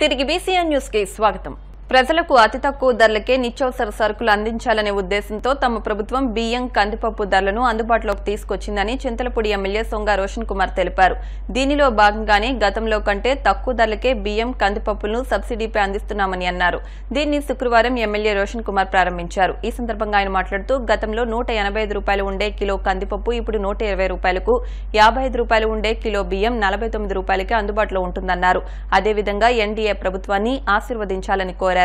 తిరిగి BCN news కి స్వాగతం. ప్రజలకు అతి తక్కువ ధరలకే నిత్యావసర సరుకులు అందించాలనే ఉద్దేశంతో తమ ప్రభుత్వం బియ్యం, కందిపప్పు ధరలను అందుబాటులోకి తీసుకొచ్చిందని చింతలపూడి ఎమ్మెల్యే సొంగ రోషన్ కుమార్ తెలిపారు. దీనిలో భాగంగానే గతంలో కంటే తక్కువ ధరలకే బియ్యం, కందిపప్పులను సబ్సిడీపై అందిస్తున్నామని అన్నారు. దీన్ని శుక్రవారం ఎమ్మెల్యే రోషన్ కుమార్ ప్రారంభించారు. ఈ సందర్భంగా ఆయన మాట్లాడుతూ గతంలో 185 రూపాయలు ఉండే కిలో కందిపప్పు ఇప్పుడు 120 రూపాయలకు, 55 రూపాయలు ఉండే కిలో బియ్యం 49 రూపాయలకే అందుబాటులో ఉంటుందన్నారు. అదేవిధంగా ఎన్డీఏ ప్రభుత్వాన్ని ఆశీర్వదించాలని కోరారు.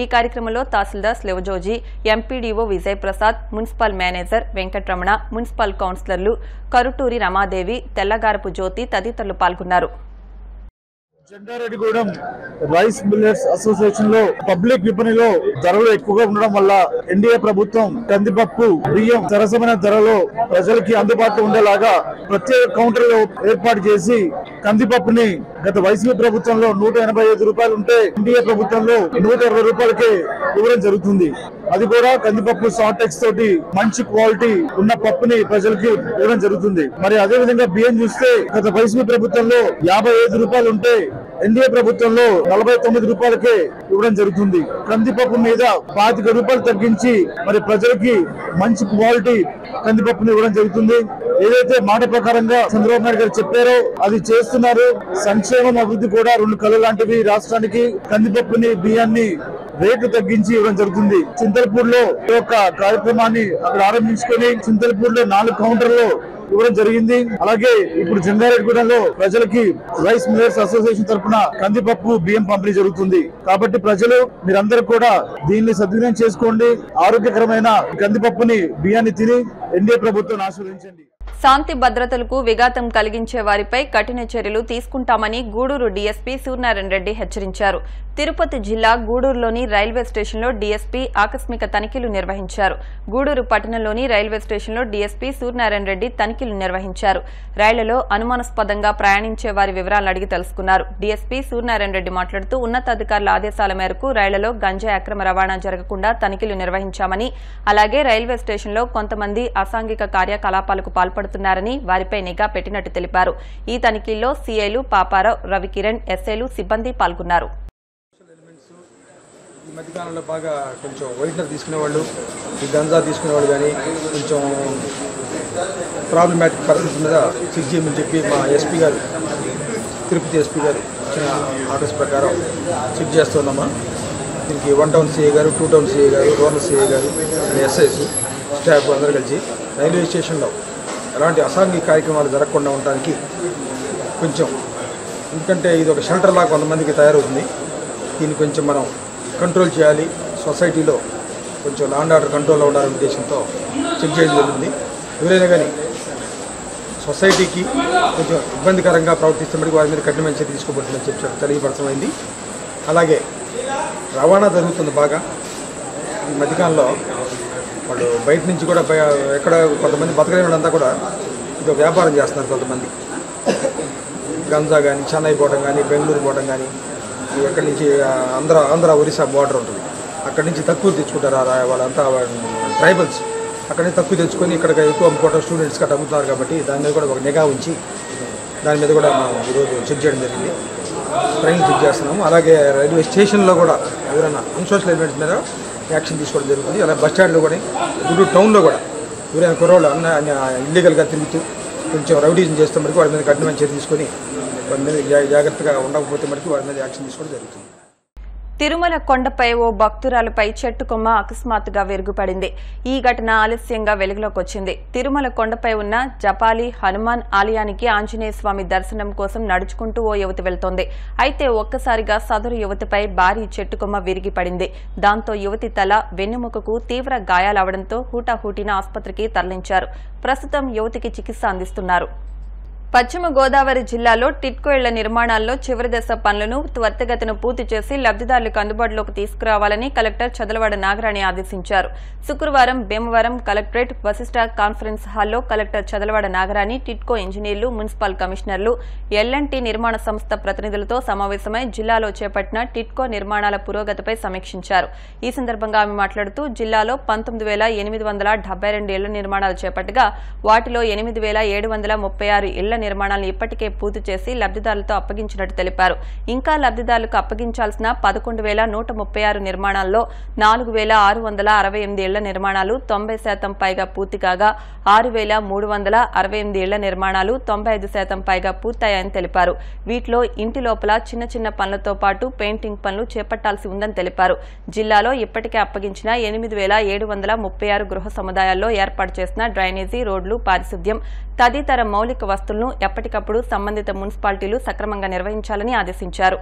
ఈ కార్యక్రమంలో తహసీల్దార్ Slevajoji, MPDO Vijay Prasad, municipal manager Venkataramana, municipal కౌన్సిలర్లు కరుటూరి రమాదేవి, తెల్లగారపు జ్యోతి తదితరులు పాల్గొన్నారు. జంగారెడ్డిగూడెం రైస్ మిల్లర్స్ అసోసియేషన్ లో పబ్లిక్ విపణిలో ధరలు ఎక్కువగా ఉండడం వల్ల ఎన్డీఏ ప్రభుత్వం కందిపప్పు, బియ్యం సరసమైన ధరలో ప్రజలకి అందుబాటులో ఉండేలాగా ప్రత్యేక కౌంటర్లు ఏర్పాటు చేసి కందిపప్పుని గత వైసీపీ ప్రభుత్వంలో 185 రూపాయలు ఉంటే ఎన్డీఏ ప్రభుత్వంలో 120 రూపాయలకే ఇవ్వడం జరుగుతుంది. అది కూడా కందిపప్పు షార్టెక్స్ తోటి మంచి క్వాలిటీ ఉన్న పప్పుని ప్రజలకి ఇవ్వడం జరుగుతుంది. మరి అదే విధంగా బియ్యం చూస్తే గత వైసీపీ ప్రభుత్వంలో 55 రూపాయలు ఉంటే ఎన్డీఏ ప్రభుత్వంలో 49 రూపాయలకే ఇవ్వడం జరుగుతుంది. కందిపప్పు మీద 25 రూపాయలు తగ్గించి మరి ప్రజలకి మంచి క్వాలిటీ కందిపప్పుని ఇవ్వడం జరుగుతుంది. ఏదైతే మాట ప్రకారంగా చంద్రబాబు నాయుడు గారు చెప్పారో అది చేస్తున్నారు. సంక్షేమం, అభివృద్ధి కూడా రెండు కళ్ళు లాంటివి. రాష్ట్రానికి కందిపప్పుని, బియ్యాన్ని రేట్లు తగ్గించి ఇవ్వడం జరుగుతుంది. చింతలపూడిలో ఈ యొక్క కార్యక్రమాన్ని అక్కడ ఆరంభించుకొని చింతలపూడిలో 4 కౌంటర్లు ఇవ్వడం జరిగింది. అలాగే ఇప్పుడు జంగారెడ్డిగూడెంలో ప్రజలకి రైస్ మిల్లర్స్ అసోసియేషన్ తరఫున కందిపప్పు, బియ్యం పంపిణీ జరుగుతుంది. కాబట్టి ప్రజలు మీరందరూ కూడా దీన్ని సద్వినియోగం చేసుకోండి. ఆరోగ్యకరమైన కందిపప్పుని, బియ్యాన్ని తిని ఎన్డీఏ ప్రభుత్వాన్ని ఆశీర్వదించండి. శాంతి భద్రతలకు విఘాతం కలిగించే వారిపై కఠిన చర్యలు తీసుకుంటామని గూడూరు డీఎస్పీ సూర్యనారాయణ రెడ్డి హెచ్చరించారు. తిరుపతి జిల్లా గూడూరులోని రైల్వే స్టేషన్లో డీఎస్పీ ఆకస్మిక తనిఖీలు నిర్వహించారు. గూడూరు పట్టణంలోని రైల్వే స్టేషన్లో డీఎస్పీ సూర్యనారాయణ రెడ్డి తనిఖీలు నిర్వహించారు. రైళ్లలో అనుమానాస్పదంగా ప్రయాణించే వారి వివరాలను అడిగి తెలుసుకున్నారు. డీఎస్పీ సూర్యనారాయణ రెడ్డి మాట్లాడుతూ ఉన్నతాధికారుల ఆదేశాల మేరకు రైళ్లలో గంజాయి అక్రమ రవాణా జరగకుండా తనిఖీలు నిర్వహించామని, అలాగే రైల్వే స్టేషన్లో కొంతమంది అసాంఘిక కార్యకలాపాలకు పాల్పడుతున్నారని వారిపై నిఘా పెట్టినట్టు తెలిపారు. ఈ తనిఖీల్లో సీఐలు పాపారావు, రవికిరణ్, ఎస్ఐలు, సిబ్బంది పాల్గొన్నారు. ఈ మధ్యకాలంలో బాగా కొంచెం వైట్నర్ తీసుకునేవాళ్ళు, ఈ గంజా తీసుకునేవాళ్ళు కానీ కొంచెం ప్రాబ్లమాటిక్ పరిస్థితి మీద చెక్ చేయమని చెప్పి మా ఎస్పీ గారు, తిరుపతి ఎస్పీ గారు ఇచ్చిన ఆర్డర్స్ ప్రకారం చెక్ చేస్తున్నామా. దీనికి 1 టౌన్ సిఐ గారు, 2 టౌన్ సిఐ గారు, రూరల్ సిఐ గారు, ఎస్ఐస్ స్టాఫ్ అందరూ కలిసి రైల్వే స్టేషన్లో ఎలాంటి అసాంఘిక కార్యక్రమాలు జరగకుండా ఉండడానికి కొంచెం, ఎందుకంటే ఇది ఒక షెల్టర్ లాగా కొంతమందికి తయారవుతుంది. దీన్ని కొంచెం మనం కంట్రోల్ చేయాలి. సొసైటీలో కొంచెం లా అండ్ ఆర్డర్ కంట్రోల్లో ఉండాలనే ఉద్దేశంతో చెక్ చేయడం జరుగుతుంది. ఎవరైనా కానీ సొసైటీకి కొంచెం ఇబ్బందికరంగా ప్రవర్తిస్తే మటుకు వారి మీద కఠినమైన చర్య తీసుకోబడుతుందని చెప్పి తెలియపరచమైంది. అలాగే రవాణా జరుగుతుంది బాగా. ఈ మధ్యకాలంలో వాళ్ళు బయట నుంచి కూడా ఎక్కడ కొంతమంది బతకలేని వాళ్ళంతా కూడా ఇది వ్యాపారం చేస్తున్నారు. కొంతమంది గంజా కానీ, చెన్నై పోవడం కానీ, బెంగళూరు పోవడం కానీ, ఎక్కడి నుంచి ఆంధ్ర ఒరిస్సా బోర్డర్ ఉంటుంది, అక్కడి నుంచి తక్కువ తెచ్చుకుంటారు. వాళ్ళంతా ట్రైబల్స్ అక్కడి నుంచి తక్కువ తెచ్చుకొని ఇక్కడ ఎక్కువ అమ్ముకోవడం, స్టూడెంట్స్కి అట్లా అమ్ముతున్నారు. కాబట్టి దాని మీద కూడా ఒక నిఘా ఉంచి దాని మీద కూడా మనం ఈరోజు చెక్ చేయడం జరిగింది. ట్రైన్ చెక్ చేస్తున్నాము. అలాగే రైల్వే స్టేషన్లో కూడా ఎవరైనా అన్సోషల్ ఎలిమెంట్స్ మీద యాక్షన్ తీసుకోవడం జరుగుతుంది. అలాగే బస్ స్టాండ్లో కూడా, గుంటూరు టౌన్లో కూడా ఎవరైనా కుర్రోళ్ళు ఇల్లీగల్గా తిరుగుతూ కొంచెం రౌడీజం చేస్తే మటుకు వారి మీద కఠినమైన చర్య తీసుకొని వారి మీద జాగ్రత్తగా ఉండకపోతే మటుకు వారి మీద యాక్షన్ తీసుకోవడం జరుగుతుంది. తిరుమల కొండపై ఓ భక్తురాలపై చెట్టు కొమ్మ అకస్మాత్తుగా విరుగుపడింది. ఈ ఘటన ఆలస్యంగా వెలుగులోకి వచ్చింది. తిరుమల కొండపై ఉన్న జపాలి హనుమాన్ ఆలయానికి ఆంజనేయ స్వామి దర్శనం కోసం నడుచుకుంటూ ఓ యువతి వెళ్తోంది. అయితే ఒక్కసారిగా సదరు యువతిపై భారీ చెట్టు కొమ్మ విరిగి పడింది. దాంతో యువతి తల, వెన్నుముకకు తీవ్ర గాయాలవడంతో హూటాహూటిన ఆసుపత్రికి తరలించారు. ప్రస్తుతం యువతికి చికిత్స అందిస్తున్నారు. పశ్చిమ గోదావరి జిల్లాలో టిట్కో ఇళ్ల నిర్మాణాల్లో చివరి దశ పనులను త్వరితగతిన పూర్తి చేసి లబ్దిదారులకు అందుబాటులోకి తీసుకురావాలని కలెక్టర్ చదలవాడ నాగరాణి ఆదేశించారు. శుక్రవారం భీమవరం కలెక్టరేట్ వశిష్ఠ కాన్ఫరెన్స్ హాల్లో కలెక్టర్ చదలవాడ నాగరాణి టిట్కో ఇంజనీర్లు, మున్సిపల్ కమిషనర్లు, ఎల్ఎన్టీ నిర్మాణ సంస్థ ప్రతినిధులతో సమావేశమై జిల్లాలో చేపట్టిన టిట్కో నిర్మాణాల పురోగతిపై సమీక్షించారు. ఈ సందర్భంగా ఆమె మాట్లాడుతూ జిల్లాలో 19,872 ఇళ్ల నిర్మాణాలు చేపట్టగా వాటిలో 8,736 ఇళ్ల నిర్మాణాలను ఇప్పటికే పూర్తి చేసి లబ్ధిదారులతో అప్పగించినట్టు తెలిపారు. ఇంకా లబ్ధిదారులకు అప్పగించాల్సిన 11,136 నిర్మాణాల్లో 4,668 ఇళ్ల నిర్మాణాలు 90% పైగా పూర్తి కాగా 6,368 ఇళ్ల నిర్మాణాలు 95% పైగా పూర్తయ్యాయని తెలిపారు. వీటిలో ఇంటి లోపల చిన్న చిన్న పనులతో పాటు పెయింటింగ్ పనులు చేపట్టాల్సి ఉందని తెలిపారు. జిల్లాలో ఇప్పటికే అప్పగించిన 8,736 గృహ సముదాయాల్లో ఏర్పాటు చేసిన డ్రైనేజీ, రోడ్లు, పారిశుద్ధ్యం తదితర మౌలిక వస్తువులను ఎప్పటికప్పుడు సంబంధిత మున్సిపాలిటీలు సక్రమంగా నిర్వహించాలని ఆదేశించారు.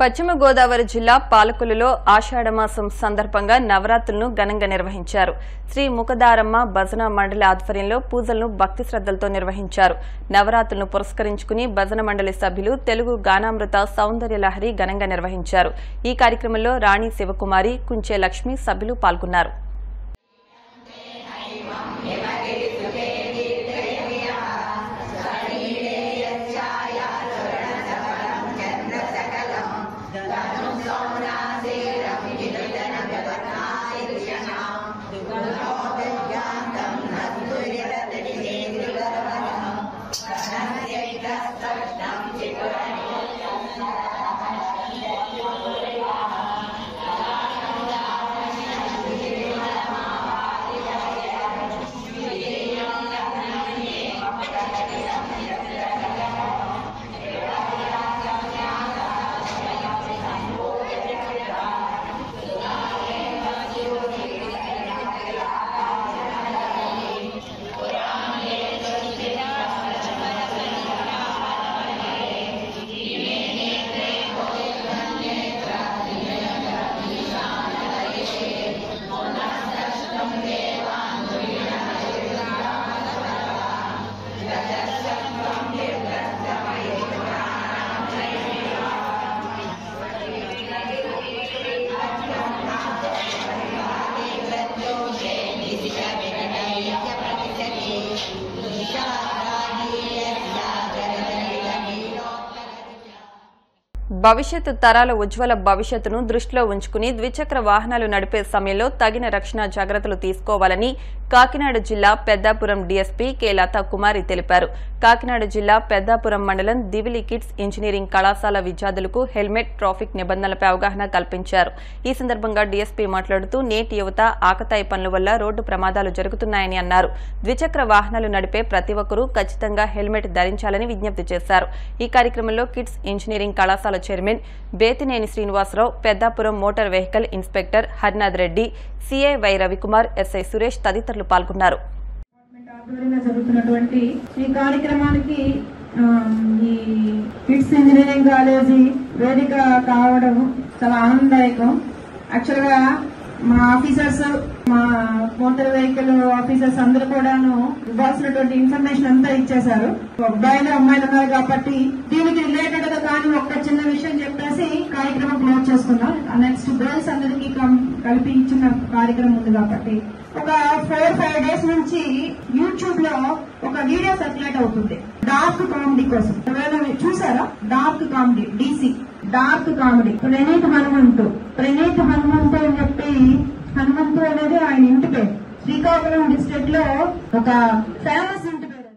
పశ్చిమ గోదావరి జిల్లా పాలకులలో ఆషాఢమాసం సందర్భంగా నవరాత్రులను ఘనంగా నిర్వహించారు. శ్రీ ముఖదారమ్మ భజన మండలి ఆధ్వర్యంలో పూజలను భక్తి శ్రద్దలతో నిర్వహించారు. నవరాత్రులను పురస్కరించుకుని భజన మండలి సభ్యులు తెలుగు గానామృత సౌందర్య లహరి ఘనంగా నిర్వహించారు. ఈ కార్యక్రమంలో రాణి శివకుమారి, కుంచే లక్ష్మి సభ్యులు పాల్గొన్నారు. భవిష్యత్తు తరాల ఉజ్వల భవిష్యత్తును దృష్టిలో ఉంచుకుని ద్విచక్ర వాహనాలు నడిపే సమయంలో తగిన రక్షణ జాగ్రత్తలు తీసుకోవాలని కాకినాడ జిల్లా పెద్దాపురం డీఎస్పీ కె లతా కుమారి తెలిపారు. కాకినాడ జిల్లా పెద్దాపురం మండలం దివిలి కిడ్స్ ఇంజనీరింగ్ కళాశాల విద్యార్థులకు హెల్మెట్, ట్రాఫిక్ నిబంధనలపై అవగాహన కల్పించారు. ఈ సందర్భంగా డీఎస్పీ మాట్లాడుతూ నేటి యువత ఆకతాయి పనుల వల్ల రోడ్డు ప్రమాదాలు జరుగుతున్నాయని అన్నారు. ద్విచక్ర వాహనాలు నడిపే ప్రతి ఒక్కరూ ఖచ్చితంగా హెల్మెట్ ధరించాలని విజ్ఞప్తి చేశారు. ఈ కార్యక్రమంలో కిడ్స్ ఇంజనీరింగ్ కళాశాల chairman Bethineni Srinivasa Rao, Peddapuram motor vehicle inspector Harinath Reddy, CI Y Ravikumar, SI Suresh తదితరులు పాల్గొన్నారు. జరుగుతున్నటువంటి ఈ కార్యక్రమానికి ఈ కిడ్స్ ఇంజనీరింగ్ కాలేజీ వేదిక కావడం చాలా ఆనందదాయకం. యాక్చువల్ గా మా ఆఫీసర్స్, మా మోటార్ వెహికల్ ఆఫీసర్స్ అందరూ కూడాను ఇవ్వాల్సినటువంటి ఇన్ఫర్మేషన్ అంతా ఇచ్చేశారు. అబ్బాయిలు అమ్మాయిలు ఉన్నారు కాబట్టి దీనికి రిలేటెడ్ గా కానీ ఒక చిన్న విషయం చెప్పేసి కార్యక్రమం క్లోజ్ చేసుకున్నాం. నెక్స్ట్ గర్ల్స్ అందరికి కలిపి ఇచ్చిన కార్యక్రమం ఉంది కాబట్టి ఒక 4-5 days నుంచి యూట్యూబ్ లో ఒక వీడియో సర్క్యులేట్ అవుతుంది డార్క్ కామెడీ కోసం. చూసారా? Dark comedy, DC dark comedy. Praneeth Hanumanthu అని చెప్పి, హనుమంతు అనేది ఆయన ఇంటి పేరు. శ్రీకాకుళం డిస్ట్రిక్ట్ లో ఒక ఫేమస్ ఇంటి పేరు.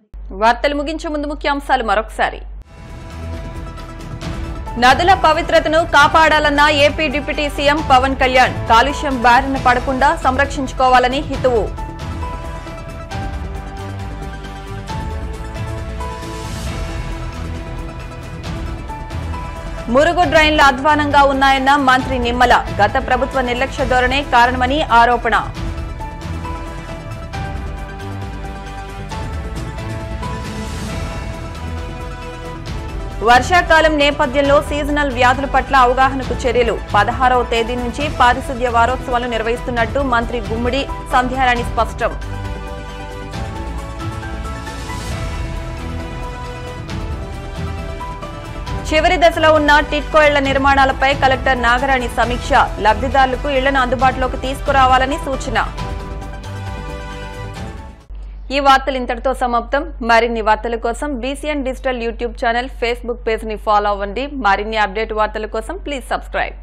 వార్తలు ముగించే ముందు ముఖ్యాంశాలు మరొకసారి. నదుల పవిత్రతను కాపాడాలన్న AP deputy CM Pawan Kalyan. కాలుష్యం బారిన పడకుండా సంరక్షించుకోవాలని హితవు. మురుగు డ్రైన్లు అధ్వానంగా ఉన్నాయన్న మంత్రి నిమ్మల. గత ప్రభుత్వ నిర్లక్ష్య ధోరణే కారణమని ఆరోపణ. వర్షాకాలం నేపథ్యంలో సీజనల్ వ్యాధుల పట్ల అవగాహనకు చర్యలు. 16వ తేదీ నుంచి పారిశుద్ధ్య వారోత్సవాలు నిర్వహిస్తున్నట్టు మంత్రి గుమ్మిడి సంధ్యారాణి స్పష్టం. చివరి దశలో ఉన్న టిట్కో ఇళ్ల నిర్మాణాలపై కలెక్టర్ నాగరాణి సమీక్ష. లబ్ధిదారులకు ఇళ్లను అందుబాటులోకి తీసుకురావాలని సూచన. ఈ వార్తలు ఇంతటితో సమాప్తం. మరిన్ని వార్తల కోసం BCN digital YouTube channel, Facebook page ని ఫాలో అవ్వండి. మరిన్ని అప్డేట్ వార్తల కోసం ప్లీజ్ సబ్స్క్రైబ్.